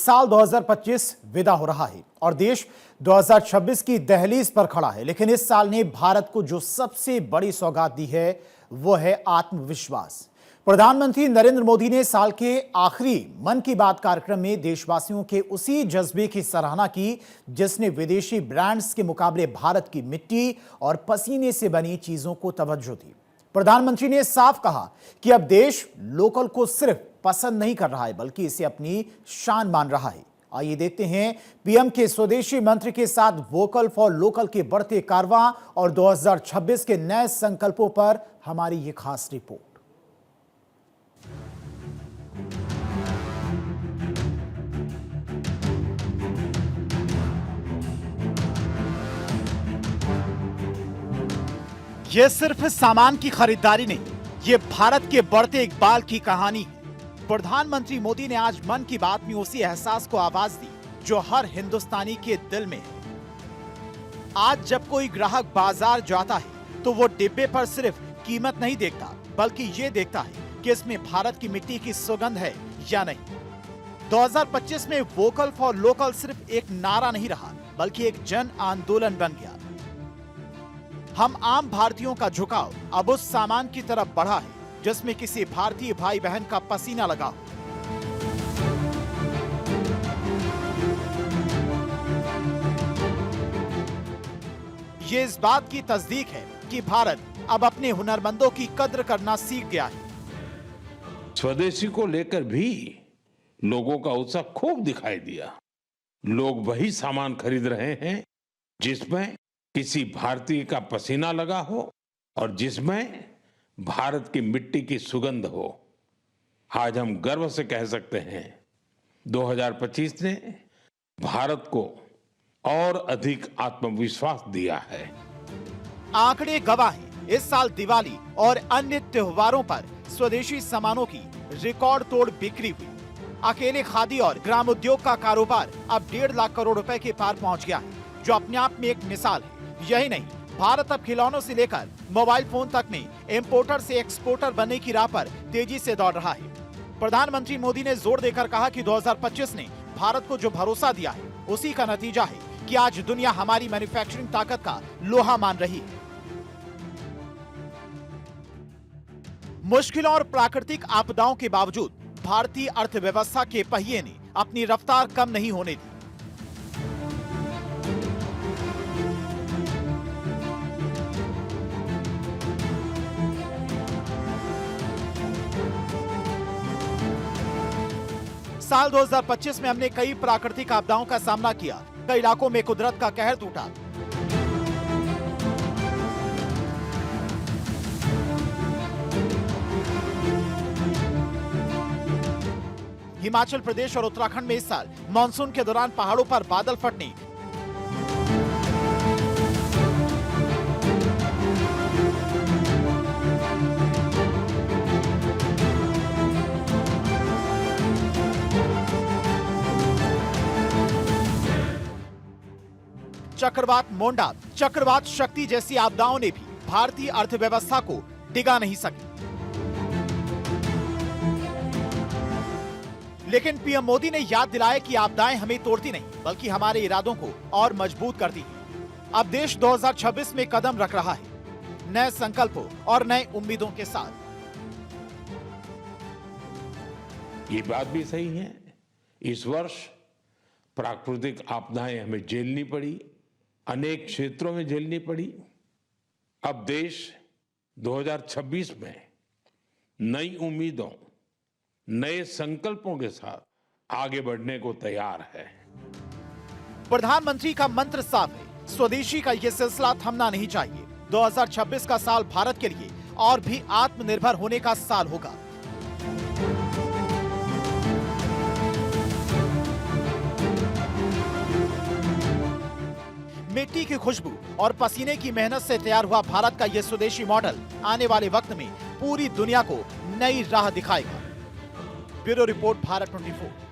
साल 2025 विदा हो रहा है और देश 2026 की दहलीज पर खड़ा है। लेकिन इस साल ने भारत को जो सबसे बड़ी सौगात दी है वो है आत्मविश्वास। प्रधानमंत्री नरेंद्र मोदी ने साल के आखिरी मन की बात कार्यक्रम में देशवासियों के उसी जज्बे की सराहना की जिसने विदेशी ब्रांड्स के मुकाबले भारत की मिट्टी और पसीने से बनी चीजों को तवज्जो दी। प्रधानमंत्री ने साफ कहा कि अब देश लोकल को सिर्फ पसंद नहीं कर रहा है बल्कि इसे अपनी शान मान रहा है। आइए देखते हैं पीएम के स्वदेशी मंत्र के साथ वोकल फॉर लोकल के बढ़ते कारवां और 2026 के नए संकल्पों पर हमारी ये खास रिपोर्ट। यह सिर्फ सामान की खरीदारी नहीं, ये भारत के बढ़ते इकबाल की कहानी है। प्रधानमंत्री मोदी ने आज मन की बात में उसी एहसास को आवाज दी जो हर हिंदुस्तानी के दिल में है। आज जब कोई ग्राहक बाजार जाता है तो वो डिब्बे पर सिर्फ कीमत नहीं देखता बल्कि ये देखता है कि इसमें भारत की मिट्टी की सुगंध है या नहीं। 2025 में वोकल फॉर लोकल सिर्फ एक नारा नहीं रहा बल्कि एक जन आंदोलन बन गया। हम आम भारतीयों का झुकाव अब उस सामान की तरफ बढ़ा है जिसमें किसी भारतीय भाई बहन का पसीना लगा हो। ये इस बात की तस्दीक है कि भारत अब अपने हुनरमंदों की कद्र करना सीख गया है। स्वदेशी को लेकर भी लोगों का उत्साह खूब दिखाई दिया। लोग वही सामान खरीद रहे हैं जिसमें किसी भारतीय का पसीना लगा हो और जिसमें भारत की मिट्टी की सुगंध हो। आज हम गर्व से कह सकते हैं 2025 ने भारत को और अधिक आत्मविश्वास दिया है। आंकड़े गवाह हैं, इस साल दिवाली और अन्य त्योहारों पर स्वदेशी सामानों की रिकॉर्ड तोड़ बिक्री हुई। अकेले खादी और ग्रामोद्योग का कारोबार अब 1.5 लाख करोड़ रुपए के पार पहुंच गया है जो अपने आप में एक मिसाल है। यही नहीं, भारत अब खिलौनों से लेकर मोबाइल फोन तक में इंपोर्टर से एक्सपोर्टर बनने की राह पर तेजी से दौड़ रहा है। प्रधानमंत्री मोदी ने जोर देकर कहा कि 2025 ने भारत को जो भरोसा दिया है उसी का नतीजा है कि आज दुनिया हमारी मैन्युफैक्चरिंग ताकत का लोहा मान रही है। मुश्किलों और प्राकृतिक आपदाओं के बावजूद भारतीय अर्थव्यवस्था के पहिए ने अपनी रफ्तार कम नहीं होने दी। साल 2025 में हमने कई प्राकृतिक आपदाओं का सामना किया। कई इलाकों में कुदरत का कहर टूटा। हिमाचल प्रदेश और उत्तराखंड में इस साल मानसून के दौरान पहाड़ों पर बादल फटने, चक्रवात मोंडा, चक्रवात शक्ति जैसी आपदाओं ने भी भारतीय अर्थव्यवस्था को डिगा नहीं सकी। लेकिन पीएम मोदी ने याद दिलाया कि आपदाएं हमें तोड़ती नहीं बल्कि हमारे इरादों को और मजबूत करती हैं। अब देश 2026 में कदम रख रहा है नए संकल्पों और नए उम्मीदों के साथ। ये बात भी सही है, इस वर्ष प्राकृतिक आपदाएं हमें झेलनी पड़ी, अनेक क्षेत्रों में झेलनी पड़ी। अब देश 2026 में नई उम्मीदों, नए संकल्पों के साथ आगे बढ़ने को तैयार है। प्रधानमंत्री का मंत्र साफ है, स्वदेशी का यह सिलसिला थमना नहीं चाहिए। 2026 का साल भारत के लिए और भी आत्मनिर्भर होने का साल होगा। मिट्टी की खुशबू और पसीने की मेहनत से तैयार हुआ भारत का यह स्वदेशी मॉडल आने वाले वक्त में पूरी दुनिया को नई राह दिखाएगा। Bureau report, Bharat 24।